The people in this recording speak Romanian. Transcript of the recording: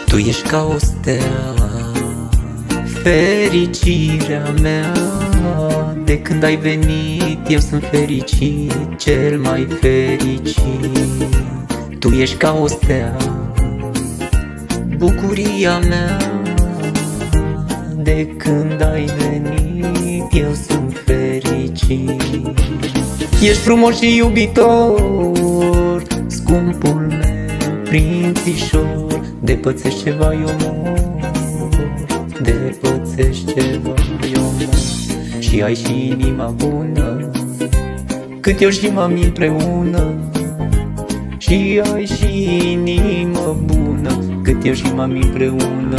Tu ești ca o stea, fericirea mea. De când ai venit eu sunt fericit, cel mai fericit. Tu ești ca o stea, bucuria mea. De când ai venit eu sunt fericit. Ești frumos și iubitor, scumpul meu prințișor. De pățești ceva eu mor, de pățești ceva eu mor. Și ai și inima bună, cât eu și mami împreună. Și ai și inimă bună, cât eu și mami împreună.